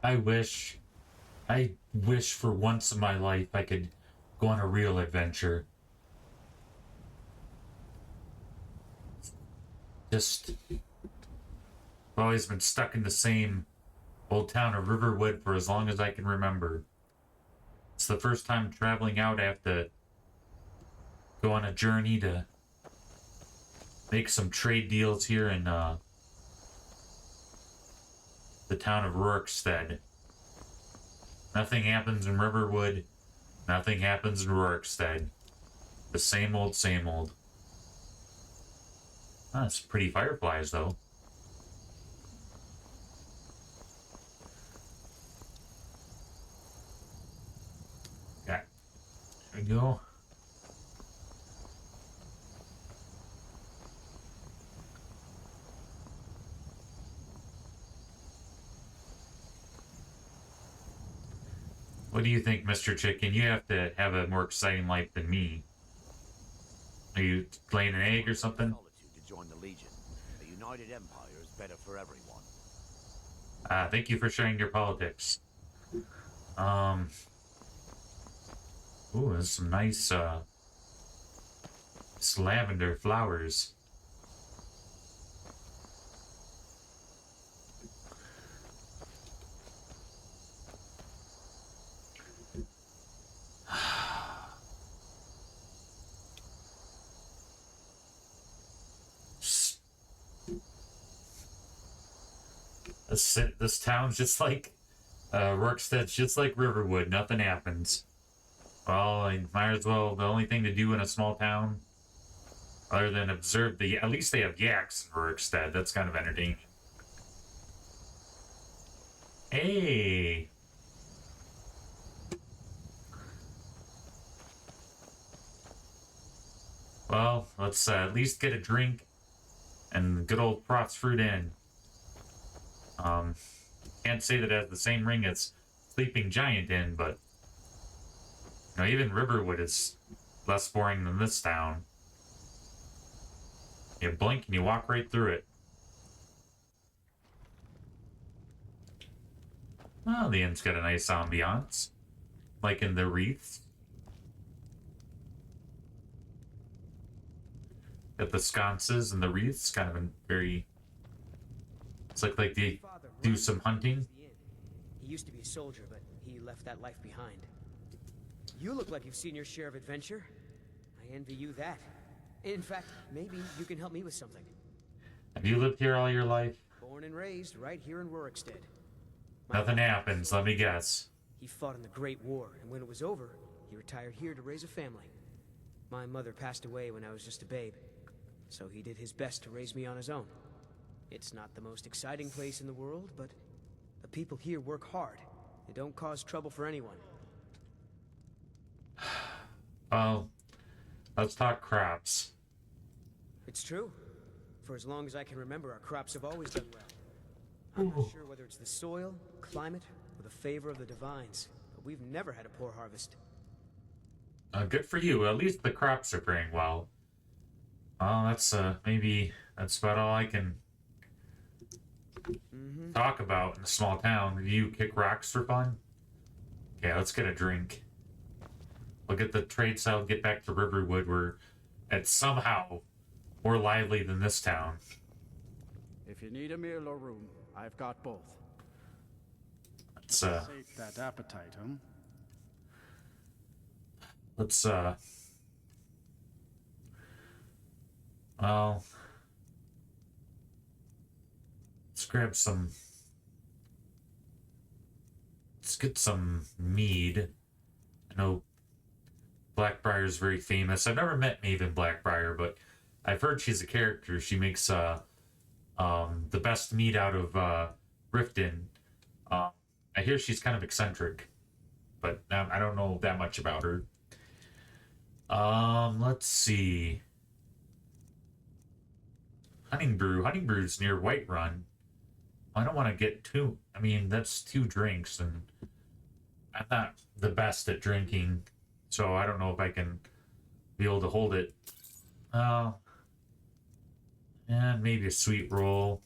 I wish, I wish for once in my life I could go on a real adventure. Just, I've always been stuck in the same old town of Riverwood for as long as I can remember. It's the first time traveling out I have to go on a journey to make some trade deals here in the town of Rorikstead. Nothing happens in Riverwood, nothing happens in Rorikstead. The same old, same old. Ah, it's pretty fireflies, though. Okay, there we go. What do you think, Mr. Chicken? You have to have a more exciting life than me. Are you laying an egg or something? Solitude to join the Legion. A united empire is better for everyone. Thank you for sharing your politics. Ooh, there's some nice, lavender flowers. This town's just like Rorikstead's just like Riverwood. Nothing happens. Well, I might as well. The only thing to do in a small town, other than observe the. At least they have yaks in Rorikstead. That's kind of entertaining. Hey. Well, let's at least get a drink and good old Prots Fruit Inn. Can't say that it has the same ring as Sleeping Giant Inn, but you know, even Riverwood is less boring than this town. You blink and you walk right through it. Oh, the inn's got a nice ambiance, like in the wreaths. Got the sconces and the wreaths, kind of a very. It's like they do some hunting. He used to be a soldier, but he left that life behind. You look like you've seen your share of adventure. I envy you that. In fact, maybe you can help me with something. Have you lived here all your life? Born and raised right here in Rorikstead. Nothing happens, let me guess. He fought in the Great War, and when it was over, he retired here to raise a family. My mother passed away when I was just a babe, so he did his best to raise me on his own. It's not the most exciting place in the world, but the people here work hard. They don't cause trouble for anyone. Well, let's talk crops. It's true. For as long as I can remember, our crops have always done well. I'm not sure whether it's the soil, climate, or the favor of the divines, but we've never had a poor harvest. Good for you. At least the crops are faring well. Well, that's maybe that's about all I can talk about in a small town. Do you kick rocks for fun? Okay, let's get a drink. We'll get the trade south, get back to Riverwood, where it's somehow more lively than this town. If you need a meal or room, I've got both. Let's Sate that appetite, huh? let's well, let's grab some. Let's get some mead. I know Blackbriar is very famous. I've never met Maven Blackbriar, but I've heard she's a character. She makes the best mead out of Riften. I hear she's kind of eccentric, but I don't know that much about her. Let's see. Hunting Brew. Hunting Brew's near Whiterun. I don't want to get too. I mean, that's 2 drinks, and I'm not the best at drinking, so I don't know if I can be able to hold it. And maybe a sweet roll.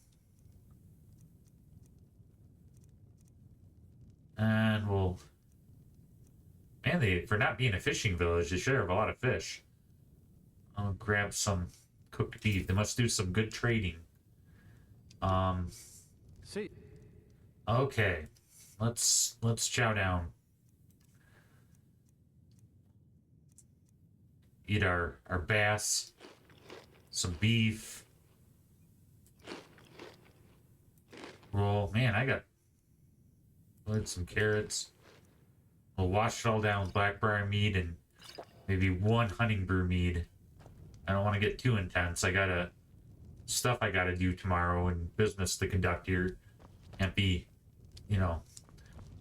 And we'll... Man, for not being a fishing village, they should have a lot of fish. I'll grab some cooked beef. They must do some good trading. See, Okay. Let's chow down. Eat our bass. Some beef. Roll. Man, I got some carrots. We'll wash it all down with blackberry mead and maybe one hunting brew mead. I don't want to get too intense. I gotta stuff I gotta do tomorrow and business to conduct here. Can't be, you know,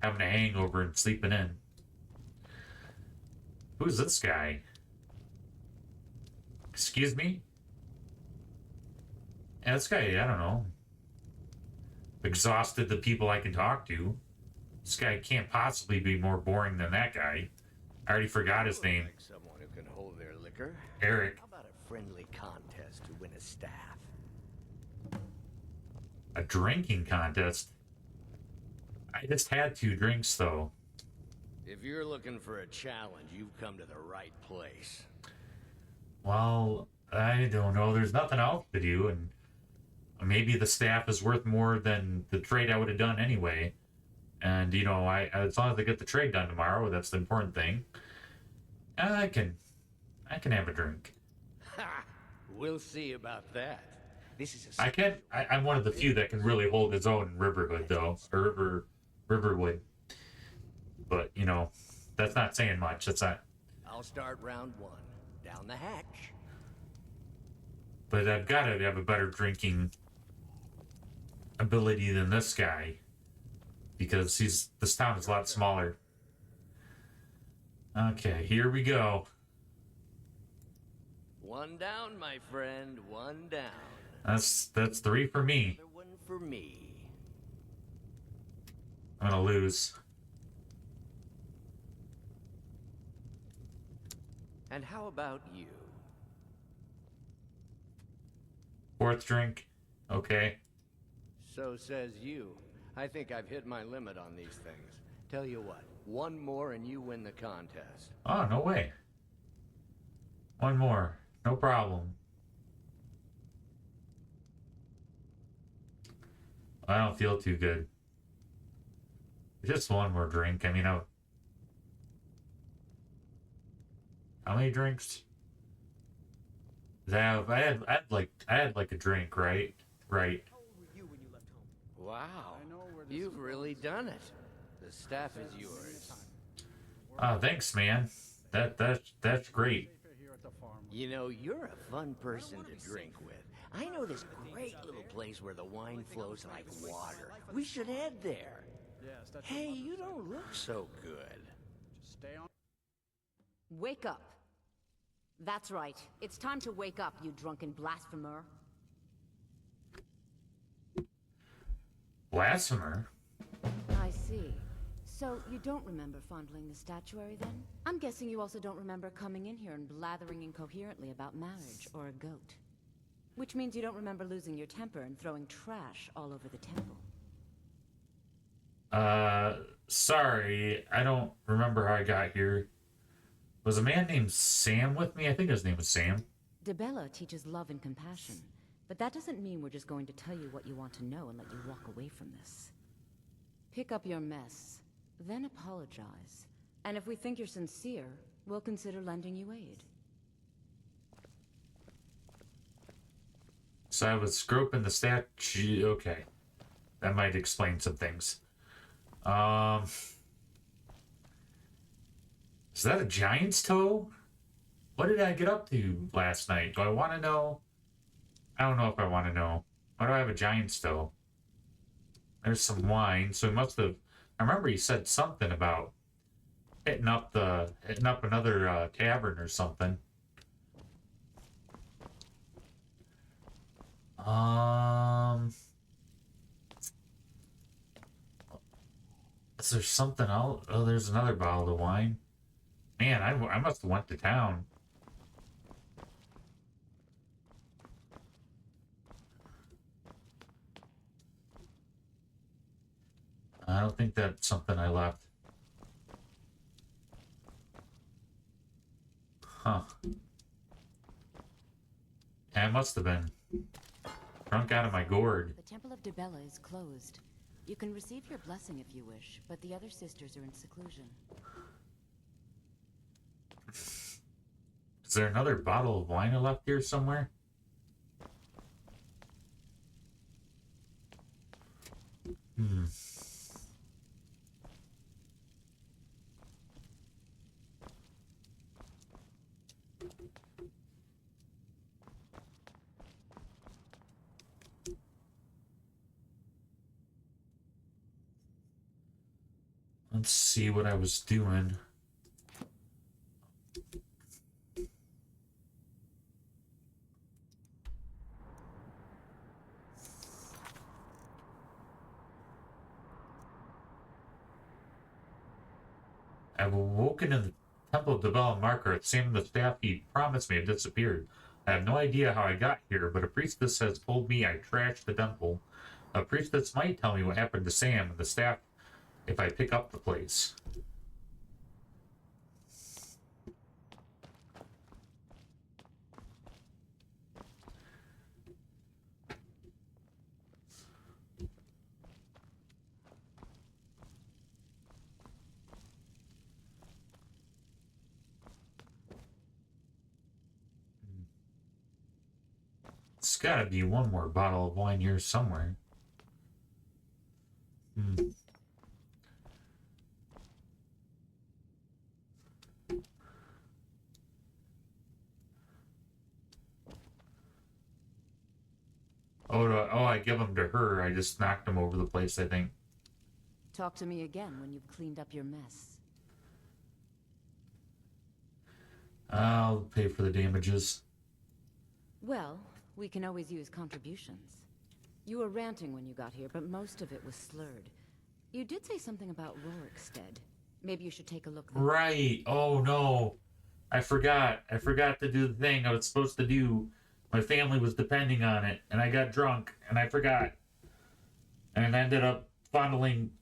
having a hangover and sleeping in. Who's this guy? Excuse me? Yeah, this guy, I don't know. Exhausted the people I can talk to. This guy can't possibly be more boring than that guy. I already forgot his name. Like someone who can hold their liquor. Eric. How about a friendly contest to win a staff? A drinking contest? I just had 2 drinks, though. If you're looking for a challenge, you've come to the right place. Well, I don't know. There's nothing else to do, and maybe the staff is worth more than the trade I would have done anyway. And, you know, as long as I get the trade done tomorrow, that's the important thing. I can have a drink. Ha! We'll see about that. This is I'm one of the few that can really hold his own in Riverhood, though. Or Riverwood. But, you know, that's not saying much. That's not... I'll start round 1. Down the hatch. But I've got to have a better drinking ability than this guy. Because this town is a lot smaller. Okay, here we go. 1 down, my friend. 1 down. That's 3 for me. Another 1 for me. I'm gonna lose. And how about you? 4th drink. Okay. So says you. I think I've hit my limit on these things. Tell you what, 1 more and you win the contest. Oh, no way. 1 more. No problem. I don't feel too good. Just 1 more drink. I mean, how many drinks? I had like a drink, right? Right. How old were you when you left home? Wow. I know where this You've is really done it. The staff is yours. Thanks, man. That's great. safer here at the farm. You know, you're a fun person to drink with. I know this great little place where the wine flows like water. We should head there. Yes, that's Hey, you don't look so good. Just stay on. Wake up. That's right. It's time to wake up, you drunken blasphemer. Blasphemer? I see. So, you don't remember fondling the statuary, then? I'm guessing you also don't remember coming in here and blathering incoherently about marriage or a goat. Which means you don't remember losing your temper and throwing trash all over the temple. Sorry. I don't remember how I got here. Was a man named Sam with me? I think his name was Sam. DeBella teaches love and compassion, but that doesn't mean we're just going to tell you what you want to know and let you walk away from this. Pick up your mess, then apologize. And if we think you're sincere, we'll consider lending you aid. So I was groping the statue. Okay. That might explain some things. Is that a giant's toe? What did I get up to last night? Do I want to know? I don't know if I want to know. Why do I have a giant's toe? There's some wine, so he must have... I remember he said something about hitting up another tavern or something. Is there something else? Oh, there's another bottle of wine. Man, I must have went to town. I don't think that's something I left. Huh. Yeah, it must have been. Drunk out of my gourd. The Temple of Dibella is closed. You can receive your blessing if you wish, but the other sisters are in seclusion. Is there another bottle of wine left here somewhere? Hmm. Let's see what I was doing. I've awoken in the Temple of Dibella Marker. Sam and the staff he promised me had disappeared. I have no idea how I got here, but a priestess has told me I trashed the temple. A priestess might tell me what happened to Sam and the staff if I pick up the place. There's gotta be one more bottle of wine here somewhere. Oh, I give them to her. I just knocked them over the place, I think. Talk to me again when you've cleaned up your mess. I'll pay for the damages. Well, we can always use contributions. You were ranting when you got here, but most of it was slurred. You did say something about Rorikstead. Maybe you should take a look there. Right. Oh, no. I forgot. I forgot to do the thing I was supposed to do. My family was depending on it, and I got drunk, and I forgot. And ended up fondling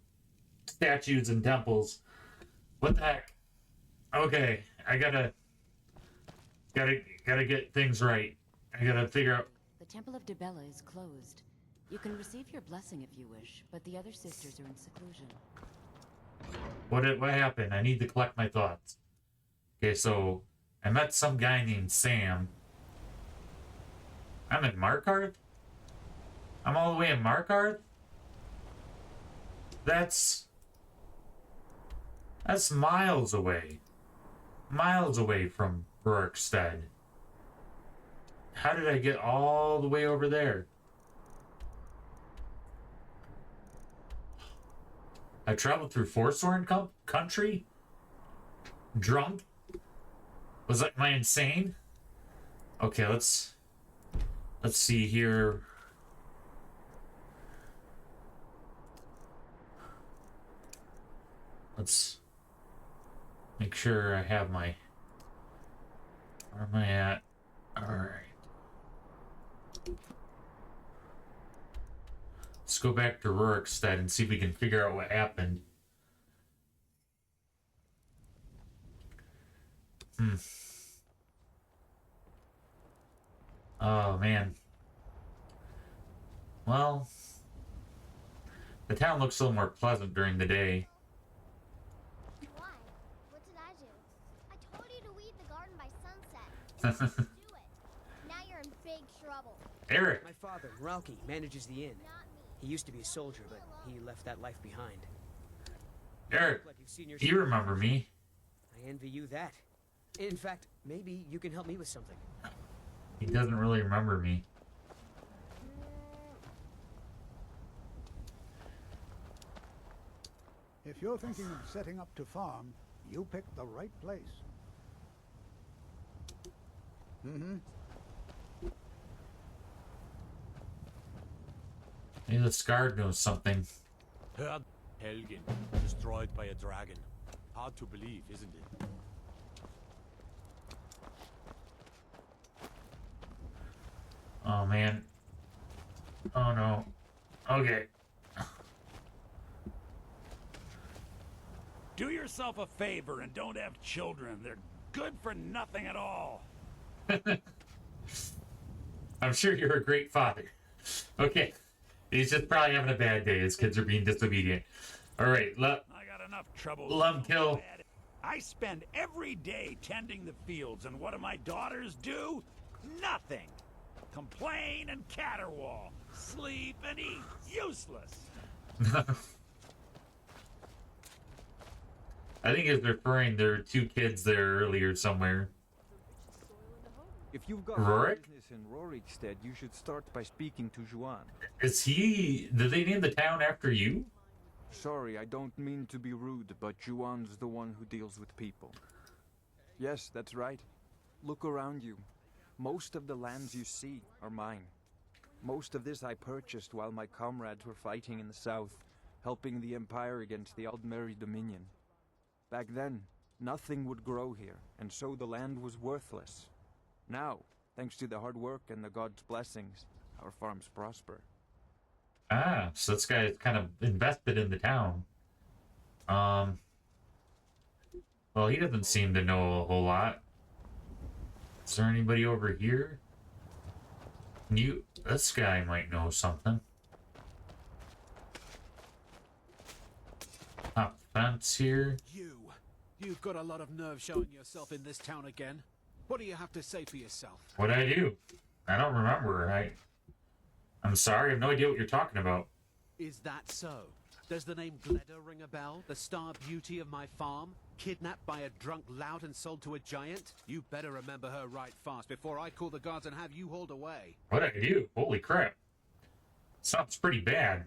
statues and temples. What the heck? Okay, I gotta get things right. I gotta figure out. The Temple of Dibella is closed. You can receive your blessing if you wish, but the other sisters are in seclusion. What happened? I need to collect my thoughts. Okay, so I met some guy named Sam. I'm in Markarth? I'm all the way in Markarth? That's miles away. Miles away from Rorikstead. How did I get all the way over there? I traveled through Forsworn country? Drunk? Am I insane? Okay, let's see here. Let's make sure I have my... Where am I at? Alright. Let's go back to Rorikstead and see if we can figure out what happened. Oh, man. Well, the town looks a little more pleasant during the day. Why? What did I do? I told you to weed the garden by sunset. You didn't do it. Now you're in big trouble. Eric! My father, Ralki, manages the inn. Not me. He used to be a soldier, but he left that life behind. Eric, Like you've seen your you remember me. I envy you that. In fact, maybe you can help me with something. He doesn't really remember me. If you're thinking of setting up to farm, you picked the right place. Maybe the Scarred knows something. Heard Helgen, destroyed by a dragon. Hard to believe, isn't it? Oh, man. Oh, no. Okay. Do yourself a favor and don't have children. They're good for nothing at all. I'm sure you're a great father. Okay. He's just probably having a bad day. His kids are being disobedient. Alright, I got enough trouble. let him kill. I spend every day tending the fields, and what do my daughters do? Nothing. Complain and caterwaul. Sleep and eat. Useless. I think he's referring there were 2 kids there earlier somewhere. If you've got Rorik? business in Rorikstead, you should start by speaking to Juan. Is he... Did they name the town after you? Sorry, I don't mean to be rude, but Juan's the one who deals with people. Yes, that's right. Look around you. Most of the lands you see are mine. Most of this I purchased while my comrades were fighting in the south, helping the Empire against the Aldmeri Dominion. Back then, nothing would grow here, and so the land was worthless. Now, thanks to the hard work and the gods' blessings, our farms prosper. Ah, so this guy is kind of invested in the town. Well, he doesn't seem to know a whole lot. Is there anybody over here? This guy might know something. Top fence here. You've got a lot of nerve showing yourself in this town again. What do you have to say for yourself? What'd I do? I don't remember. I'm sorry, I have no idea what you're talking about. Is that so? Does the name Gleda ring a bell? The star beauty of my farm? Kidnapped by a drunk lout and sold to a giant? You better remember her right fast before I call the guards and have you hauled away. What'd I do? Holy crap. Sounds pretty bad.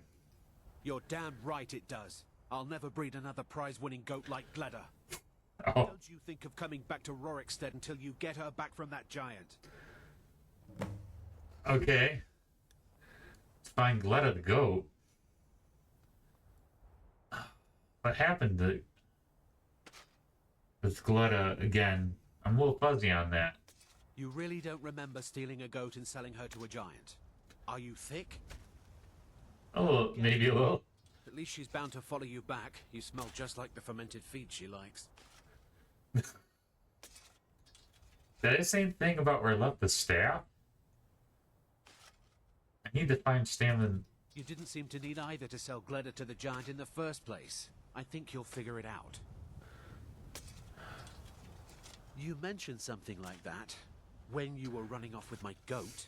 You're damn right it does. I'll never breed another prize-winning goat like Gleda. Oh. Don't you think of coming back to Rorikstead until you get her back from that giant. Okay. Let's find Gleda the goat. What happened with Gleda again? I'm a little fuzzy on that. You really don't remember stealing a goat and selling her to a giant? Are you thick? Oh, maybe a little. At least she's bound to follow you back. You smell just like the fermented feed she likes. Did I say anything about where I left the staff? I need to find Stamlin. You didn't seem to need either to sell Gleda to the giant in the first place. I think you'll figure it out. You mentioned something like that when you were running off with my goat.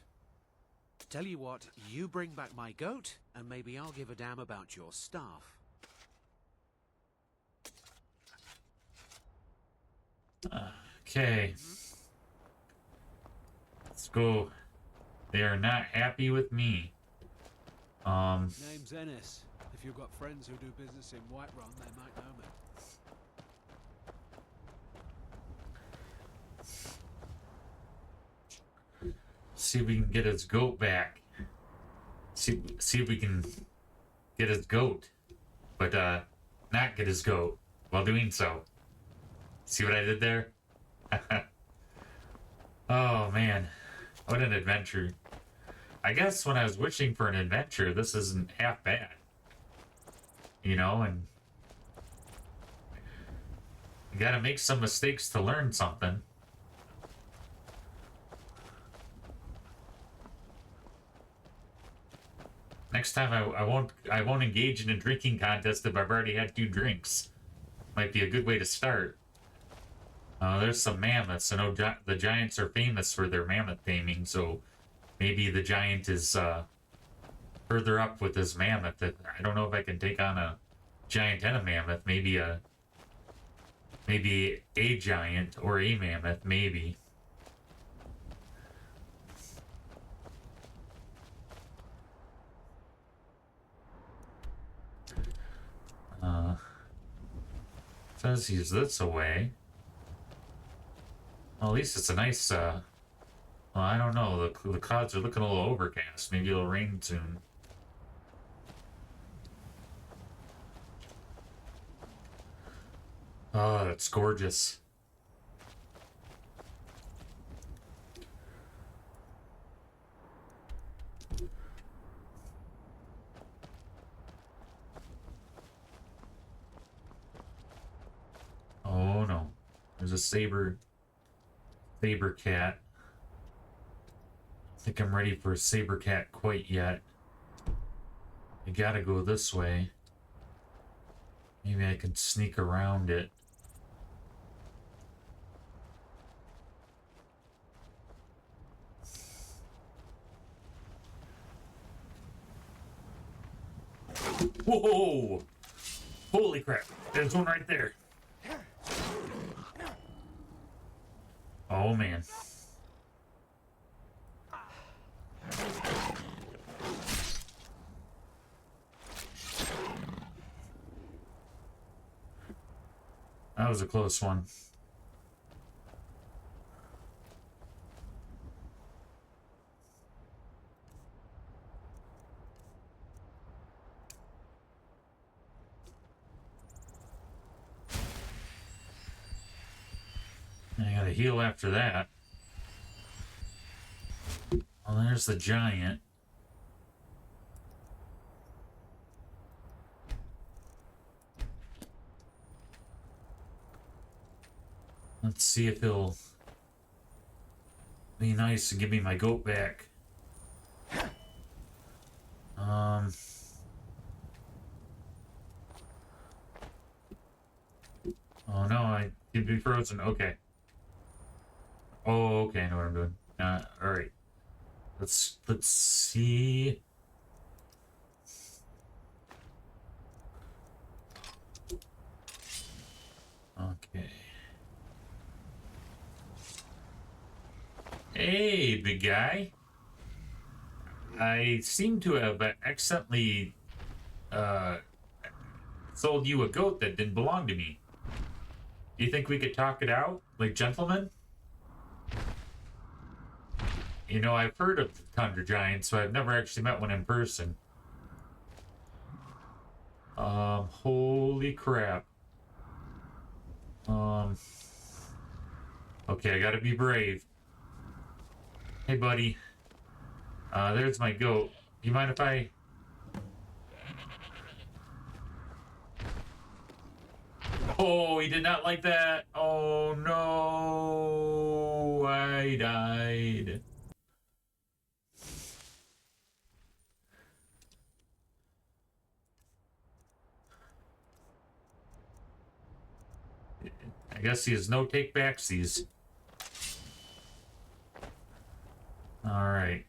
Tell you what, you bring back my goat, and maybe I'll give a damn about your staff. Okay. Let's go. They are not happy with me. Name's Ennis. If you've got friends who do business in Whiterun, they might know me. See if we can get his goat back. See if we can get his goat. But, not get his goat while doing so. See what I did there? Oh, man. What an adventure. I guess when I was wishing for an adventure, this isn't half bad. You know, and you gotta make some mistakes to learn something. Next time I won't engage in a drinking contest if I've already had 2 drinks. Might be a good way to start. There's some mammoths. I know the giants are famous for their mammoth taming, so maybe the giant is further up with his mammoth. I don't know if I can take on a giant and a mammoth. Maybe a giant or a mammoth, maybe. Says he's this away. Well, at least it's a nice, well, I don't know, the clouds are looking a little overcast. Maybe it'll rain soon. Oh, that's gorgeous. the saber cat. I think I'm ready for a saber cat quite yet. I gotta go this way. Maybe I can sneak around it. Whoa! Holy crap! There's one right there. Oh man. That was a close one. I gotta heal after that. Well, there's the giant. Let's see if he'll be nice and give me my goat back. Oh no, I can be frozen. Okay. Oh, okay, I know what I'm doing. All right. Let's see. Okay. Hey, big guy. I seem to have accidentally sold you a goat that didn't belong to me. Do you think we could talk it out, like gentlemen? You know, I've heard of the Tundra Giants, so I've never actually met one in person. Holy crap. Okay, I gotta be brave. Hey, buddy. There's my goat. Do you mind if I... Oh, he did not like that. Oh, no. I died. I guess he has no take-backsies. All right.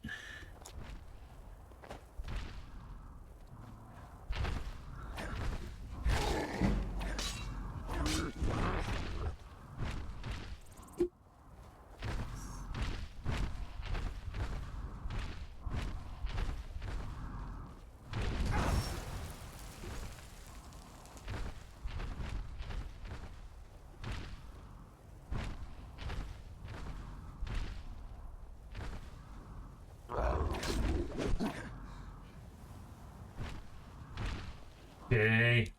Okay.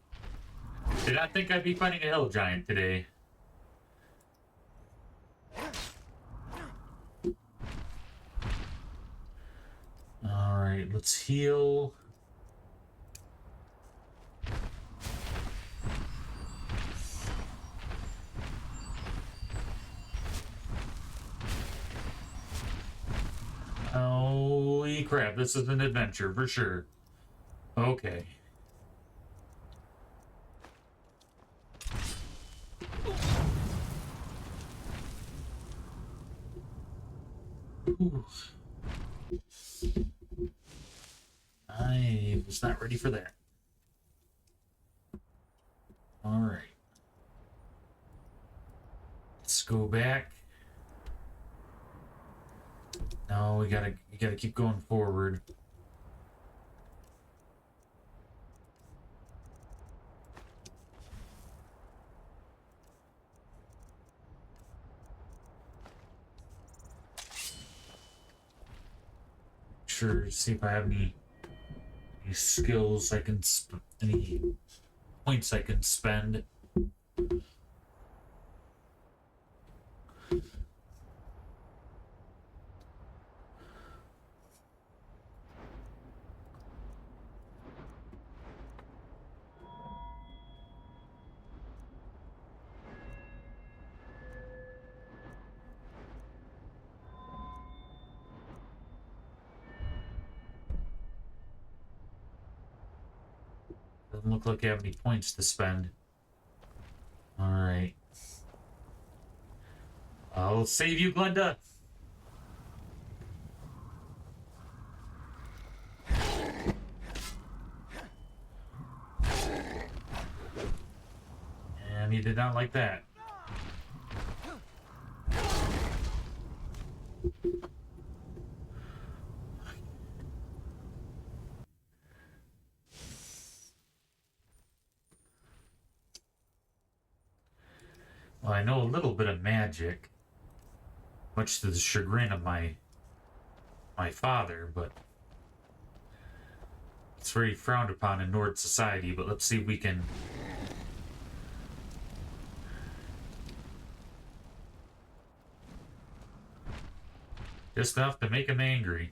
Did not think I'd be fighting a hill giant today. Alright, let's heal. Holy crap, this is an adventure for sure. Okay. Ooh. I was not ready for that. All right. Let's go back. No, we gotta keep going forward. Sure, see if I have any skills I can any points I can spend. Doesn't look like you have any points to spend. Alright. I'll save you, Glenda! And he did not like that. Well, I know a little bit of magic, much to the chagrin of my father, but it's very frowned upon in Nord society. But let's see if we can just enough to make him angry.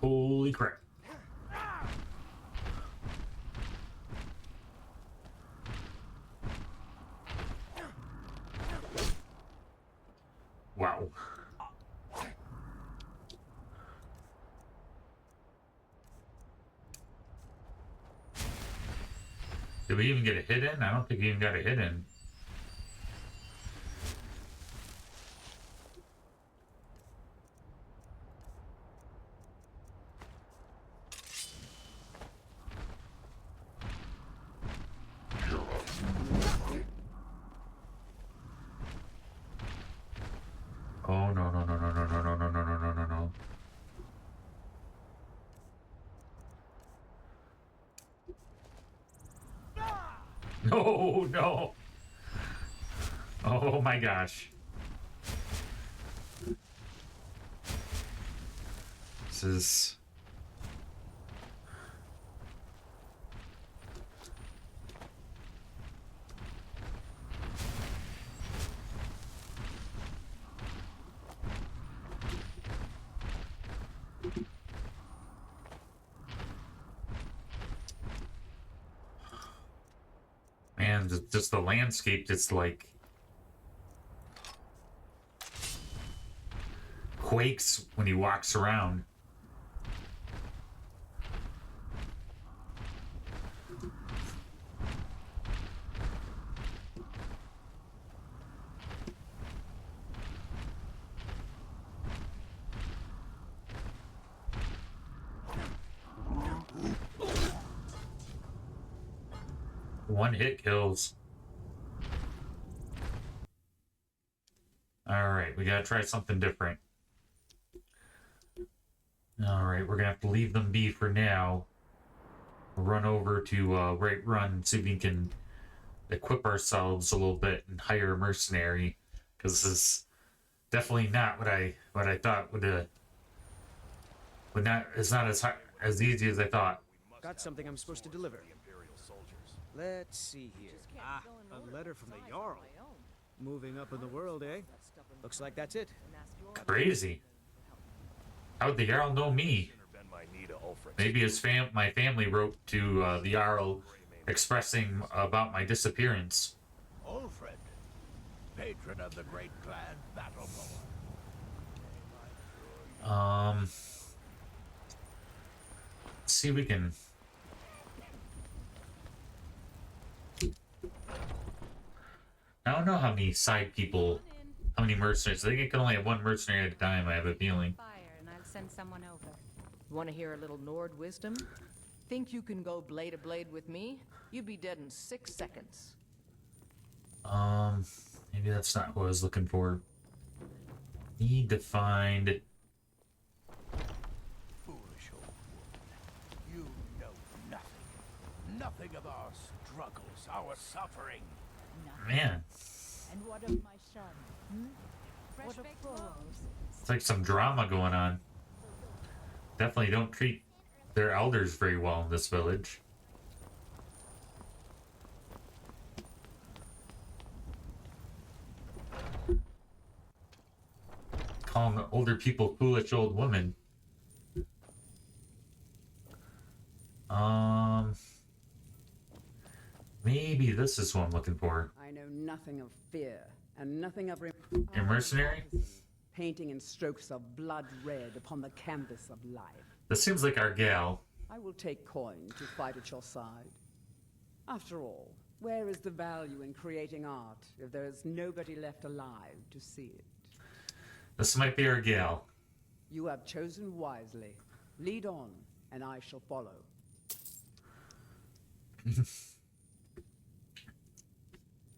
Holy crap. Wow. Did we even get a hit in? I don't think we even got a hit in. Oh no no no no no no no no no no no no no. No, no. Oh my gosh. This is... Man, just the landscape just like quakes when he walks around. One hit kills. Alright, we gotta try something different. Alright, we're gonna have to leave them be for now. Run over to Right Run, see if we can equip ourselves a little bit and hire a mercenary. Because this is definitely not what I thought it's not as easy as I thought. Got something I'm supposed to deliver. Let's see here. Ah, a letter from the Jarl. Moving up in the world, eh? Looks like that's it. Crazy. How'd the Jarl know me? Maybe my family wrote to the Jarl expressing about my disappearance. Ulfred, patron of the great clan Battleborn. Let's see if we can... I don't know how many how many mercenaries. I think it can only have one mercenary at a time, I have a feeling. Fire, and I'll send someone over. Want to hear a little Nord wisdom? Think you can go blade to blade with me? You'd be dead in 6 seconds. Maybe that's not what I was looking for. Need to find... Foolish old woman. You know nothing. Nothing of our struggles, our suffering. Man, And what of my son? What of Paul's? it's like some drama going on. Definitely don't treat their elders very well in this village. Calling the older people foolish old women. Maybe this is what I'm looking for. I know nothing of fear, and nothing of A mercenary? painting in strokes of blood red upon the canvas of life. This seems like our gal. I will take coin to fight at your side. After all, where is the value in creating art if there is nobody left alive to see it? This might be our gal. You have chosen wisely. Lead on, and I shall follow.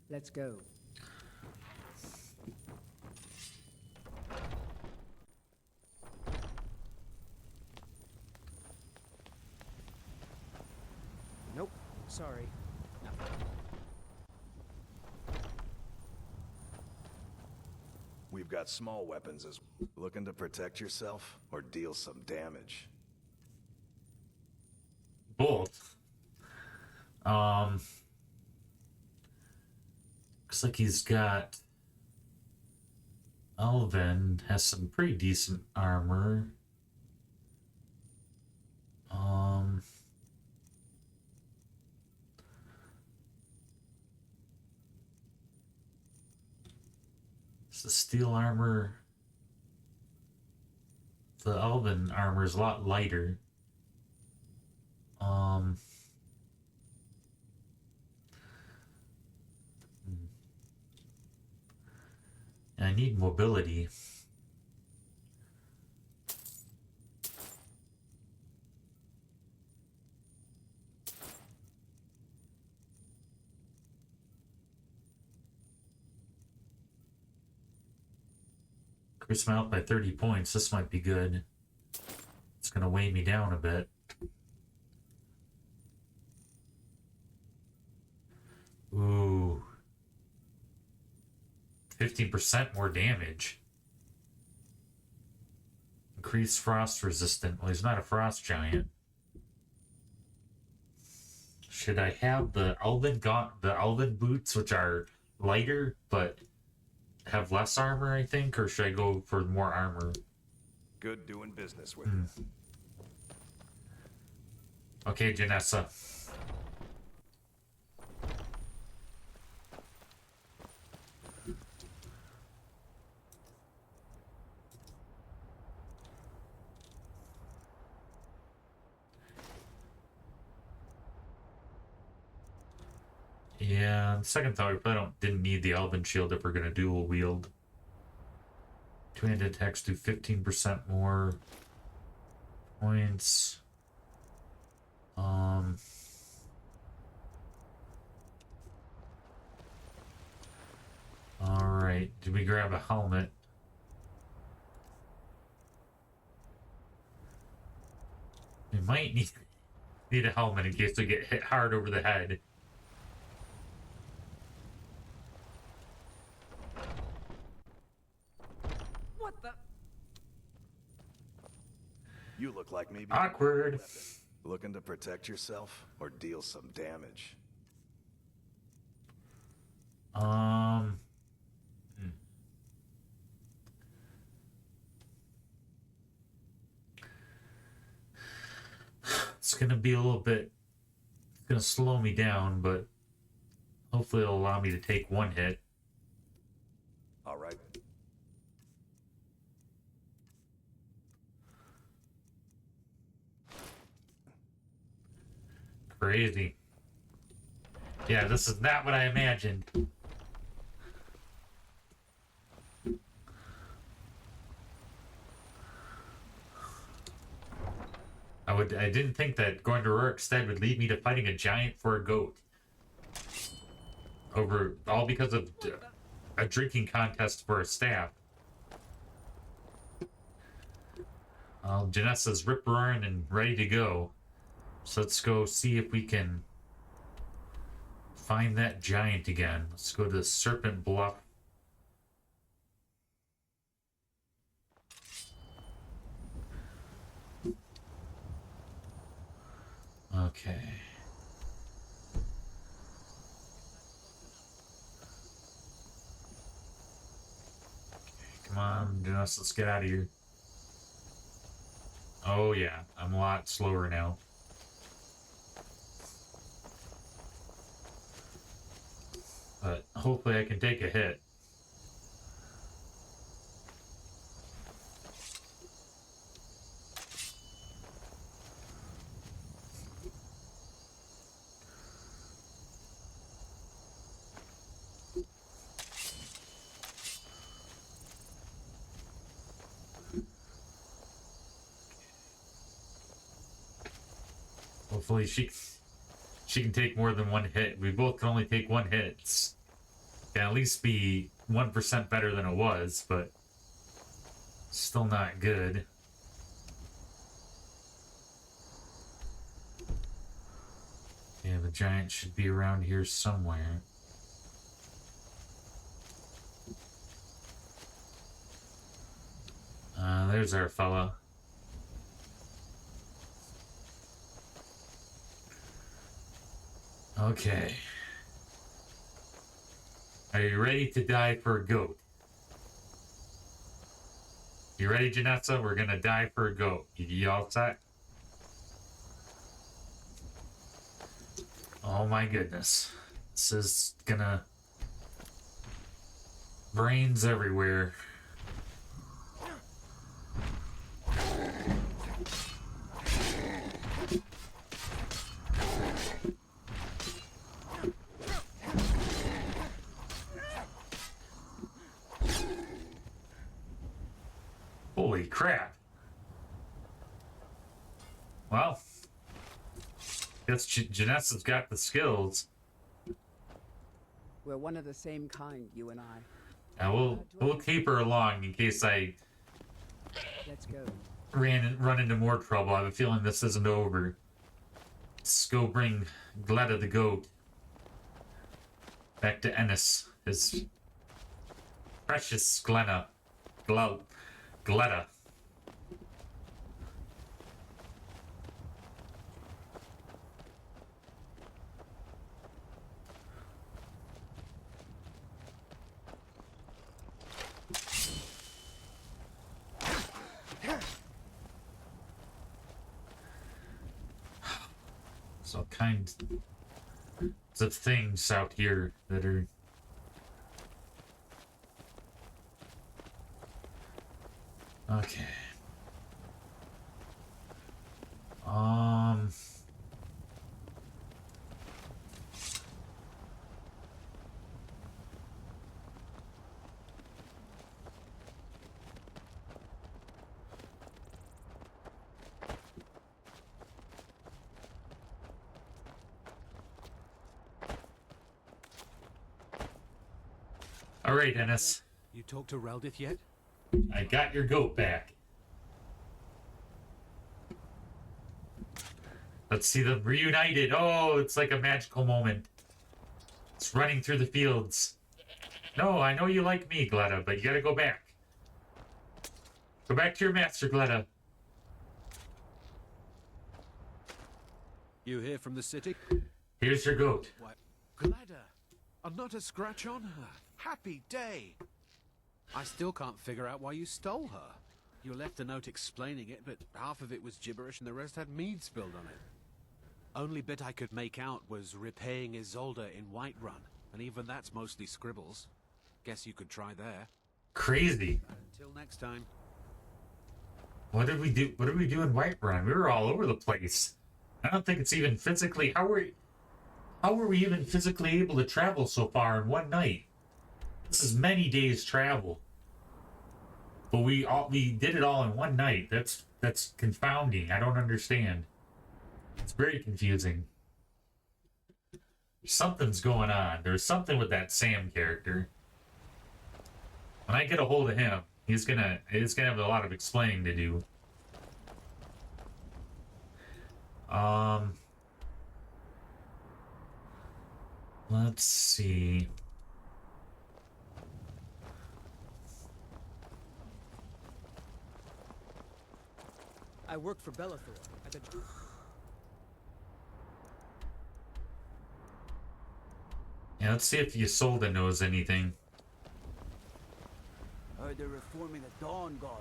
Let's go. Nope. Sorry. We've got small weapons as looking to protect yourself or deal some damage. Both. Looks like he's got Alvin has some pretty decent armor. It's the steel armor. The Alvin armor is a lot lighter. And I need mobility. Increase my health by 30 points. This might be good. It's gonna weigh me down a bit. Ooh. 15% more damage. Increased frost resistant. Well, he's not a frost giant. Should I have the Elven boots, which are lighter but have less armor, I think, or should I go for more armor? Good doing business with you. Okay, Janessa. Yeah, on second thought, we probably didn't need the Elven shield if we're gonna dual wield. Two-handed attacks do 15% more points. Alright, did we grab a helmet? We might need a helmet in case we get hit hard over the head. What the? You look like maybe awkward. Looking to protect yourself or deal some damage. It's gonna be a little bit. It's gonna slow me down, but hopefully it'll allow me to take one hit. All right. Crazy. Yeah, this is not what I imagined. I didn't think that going to Rorikstead would lead me to fighting a giant for a goat. All because of a drinking contest for a staff. Janessa's rip-roaring and ready to go. So let's go see if we can find that giant again. Let's go to the Serpent Bluff. Okay. Come on, Dennis, let's get out of here. Oh yeah, I'm a lot slower now. But hopefully I can take a hit. Hopefully she can take more than one hit. We both can only take one hit. It can at least be 1% better than it was, but still not good. Yeah, the giant should be around here somewhere. There's our fella. Okay. Are you ready to die for a goat? You ready, Janessa? We're gonna die for a goat. You all set? Oh my goodness. This is gonna... brains everywhere. Holy crap. Well, guess Janessa's got the skills. We're one of the same kind, you and I. Now we'll keep her along in case I Let's go. run into more trouble. I have a feeling this isn't over. Let's go bring Gletta the goat back to Ennis. His precious Gletta. There's all kinds of things out here that are... Okay. All right, Ennis. You talked to Reldith yet? I got your goat back. Let's see them reunited. Oh, it's like a magical moment. It's running through the fields. No, I know you like me, Gletta, but you gotta go back. Go back to your master, Gletta. You hear from the city? Here's your goat. What? Gletta, and not a scratch on her. Happy day. I still can't figure out why you stole her. You left a note explaining it, but half of it was gibberish and the rest had mead spilled on it. Only bit I could make out was repaying Isolde in Whiterun, and even that's mostly scribbles. Guess you could try there. Crazy. Until next time. What did we do? What did we do in Whiterun? We were all over the place. I don't think it's even physically... How were we even physically able to travel so far in one night? This is many days travel. But we did it all in one night. That's confounding. I don't understand. It's very confusing. Something's going on. There's something with that Sam character. When I get a hold of him, he's gonna have a lot of explaining to do. Let's see. I work for Bellathor at the... Yeah, let's see if Isolde knows anything. Heard they're reforming the Dawn Guard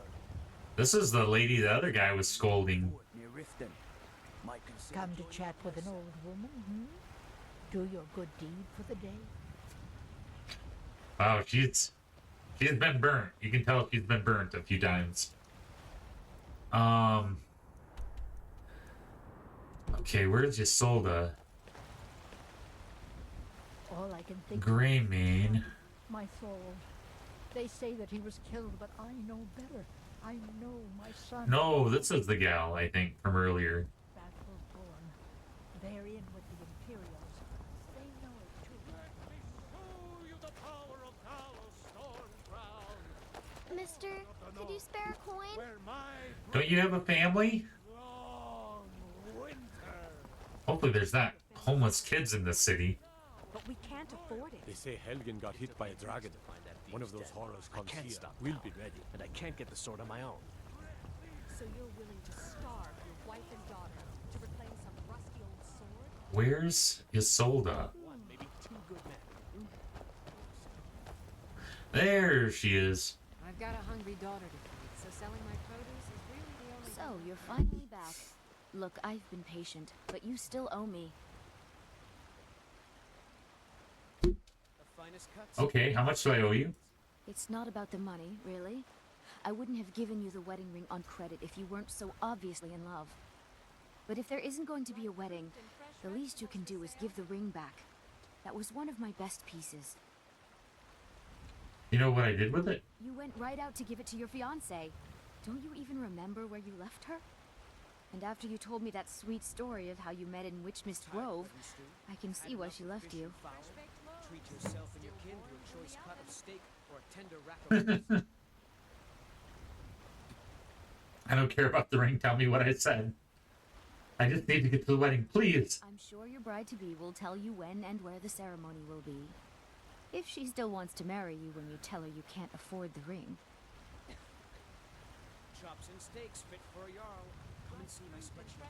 This is the lady the other guy was scolding. near Riften. Might consider Come to chat with an old woman, hmm? Do your good deed for the day. Wow, she's been burnt. You can tell she's been burnt a few times. Okay, where's Isolde? All I can think Greymane. my soul. They say that he was killed, but I know better. I know my son. No, this is the gal, I think, from earlier. Battle born. They're in with the Imperials. They know it too. Mister, could you spare a coin? Don't you have a family? Hopefully there's not homeless kids in the city. But we can't afford it. They say Helgen got hit by a dragon. One of those horrors comes here. We'll be ready. And I can't get the sword on my own. So you're willing to starve your wife and daughter to reclaim some rusty old sword? Where's Isolde? Maybe 2 good men. There she is. I've got a hungry daughter to feed, so selling my produce is really the only... So, you're finally back. Look, I've been patient, but you still owe me. The finest cuts. Okay, how much do I owe you? It's not about the money, really. I wouldn't have given you the wedding ring on credit if you weren't so obviously in love. But if there isn't going to be a wedding, the least you can do is give the ring back. That was one of my best pieces. You know what I did with it? You went right out to give it to your fiancée. Don't you even remember where you left her? And after you told me that sweet story of how you met in Witchmist Grove, I can see why she left you. Treat yourself and your kin to a choice cut of steak or a tender rack of I don't care about the ring. Tell me what I said. I just need to get to the wedding, please. I'm sure your bride-to-be will tell you when and where the ceremony will be. If she still wants to marry you when you tell her you can't afford the ring. chops and steaks fit for a jarl. Come and see my spreadsheet.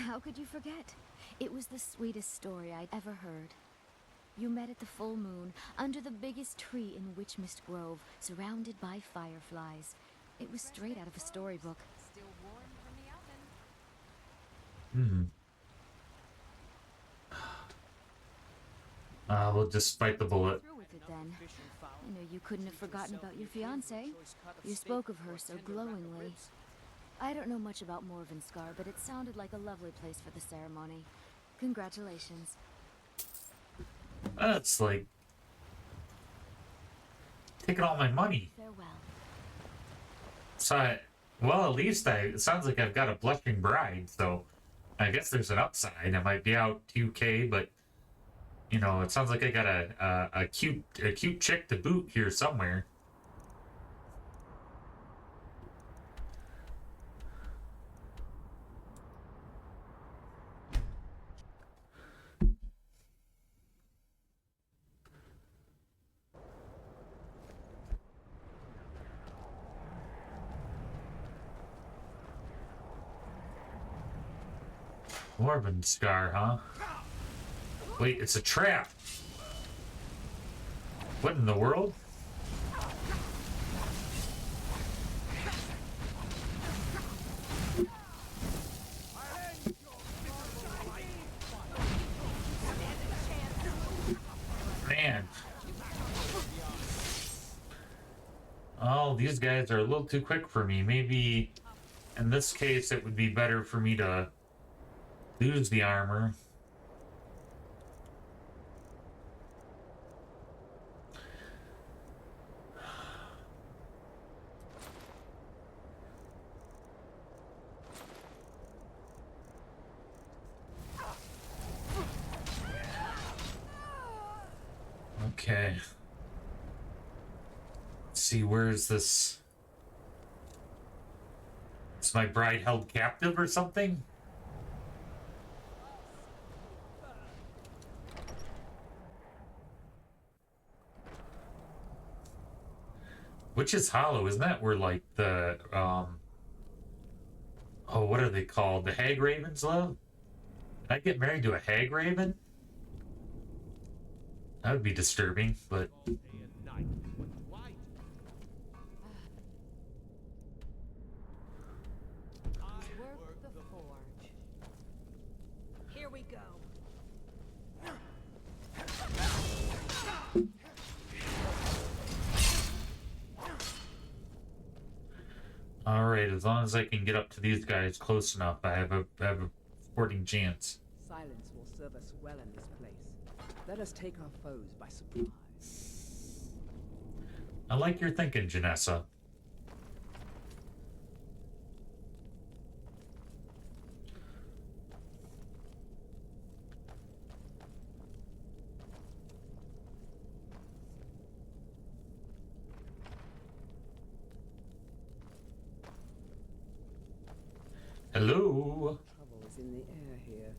How could you forget? It was the sweetest story I'd ever heard. You met at the full moon, under the biggest tree in Witchmist Grove, surrounded by fireflies. It was straight out of a storybook. Still warm from the oven. We'll just bite the bullet. Through with it then. I know you couldn't have forgotten about your fiancée. You spoke of her so glowingly. I don't know much about Morvenskar, but it sounded like a lovely place for the ceremony. Congratulations. That's like taking all my money. Farewell. So, well, at least it sounds like I've got a blushing bride, so I guess there's an upside. I might be out 2K, but you know, it sounds like I got a cute chick to boot here somewhere. Morvenskar, huh? Wait, it's a trap. What in the world? Man. Oh, these guys are a little too quick for me. Maybe in this case it would be better for me to lose the armor. Okay. Let's see, where's this Is my bride held captive or something? Witch's Hollow, isn't that where, like, the, oh, what are they called? The hag ravens live? Can I get married to a hag raven? That would be disturbing, but... Work the forge. Here we go. Alright, as long as I can get up to these guys close enough, I have a sporting chance. Silence will serve us well in this place. Let us take our foes by surprise. I like your thinking, Janessa. Hello? Trouble is in the air here.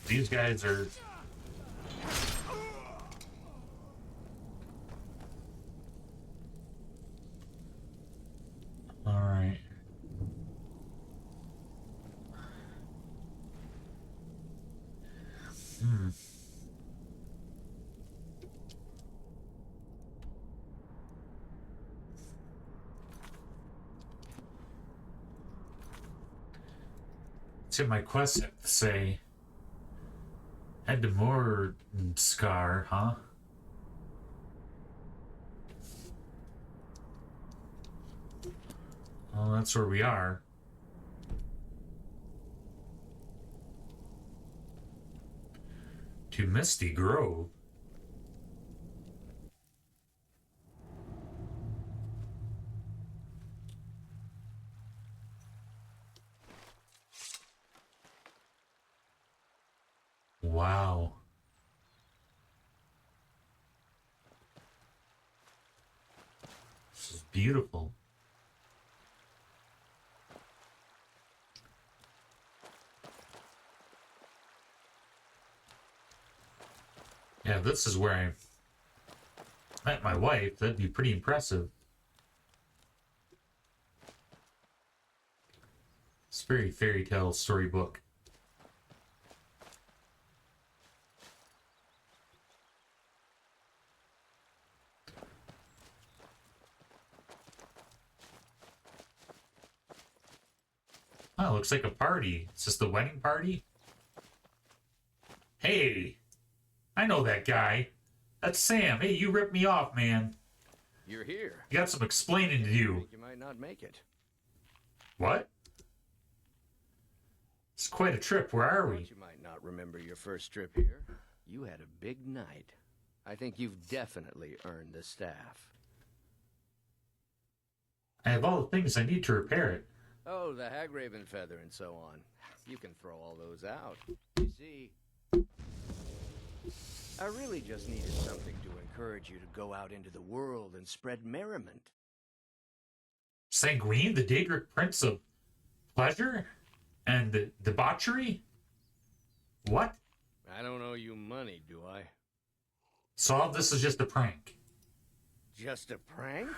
These guys are... Alright. What's in my quest have to say? Head to Scar, huh? Well, that's where we are. To Misty Grove. Wow. This is beautiful. Yeah, this is where I met my wife. That'd be pretty impressive. It's a very fairy tale storybook. Oh, looks like a party. Is this the wedding party? Hey! I know that guy. That's Sam. Hey, you ripped me off, man. You're here. You got some explaining to do. You might not make it. What? It's quite a trip. Where are we? You might not remember your first trip here. You had a big night. I think you've definitely earned the staff. I have all the things I need to repair it. Oh, the Hagraven feather and so on. You can throw all those out. You see, I really just needed something to encourage you to go out into the world and spread merriment. Sanguine, the Daedric Prince of Pleasure? And the debauchery? What? I don't owe you money, do I? So all this is just a prank. Just a prank?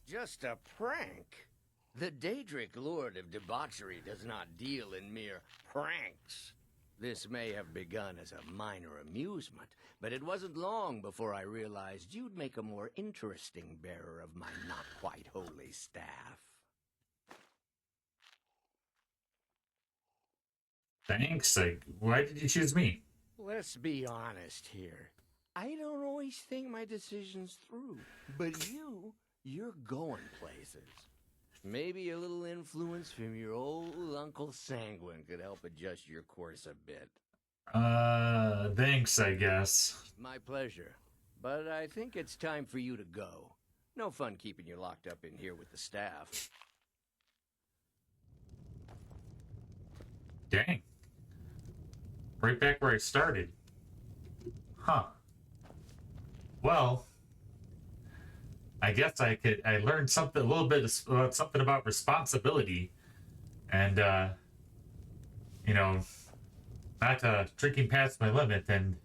Just a prank? The Daedric Lord of Debauchery does not deal in mere pranks. This may have begun as a minor amusement, but it wasn't long before I realized you'd make a more interesting bearer of my not-quite-holy staff. Thanks. Why did you choose me? Let's be honest here. I don't always think my decisions through, but you're going places. Maybe a little influence from your old Uncle Sanguine could help adjust your course a bit. Thanks, I guess. My pleasure. But I think it's time for you to go. No fun keeping you locked up in here with the staff. Dang. Right back where I started. Huh. Well, I guess I learned something, a little bit of something about responsibility. And, you know, not drinking past my limit and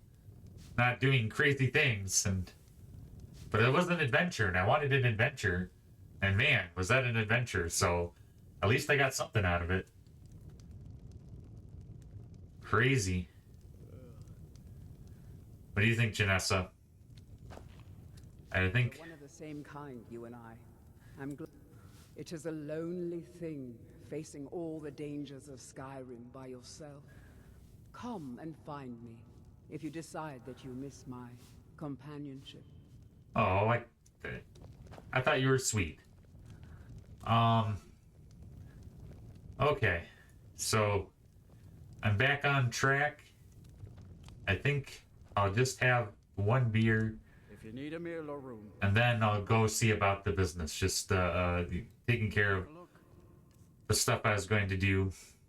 not doing crazy things. But it was an adventure, and I wanted an adventure. And man, was that an adventure. So at least I got something out of it. Crazy. What do you think, Janessa? I think... One of the same kind, you and I. I'm glad. It is a lonely thing, facing all the dangers of Skyrim by yourself. Come and find me, if you decide that you miss my companionship. Oh, I thought you were sweet. Okay. So, I'm back on track. I think I'll just have one beer. If you need a meal or room. And then I'll go see about the business. Just taking care of the stuff I was going to do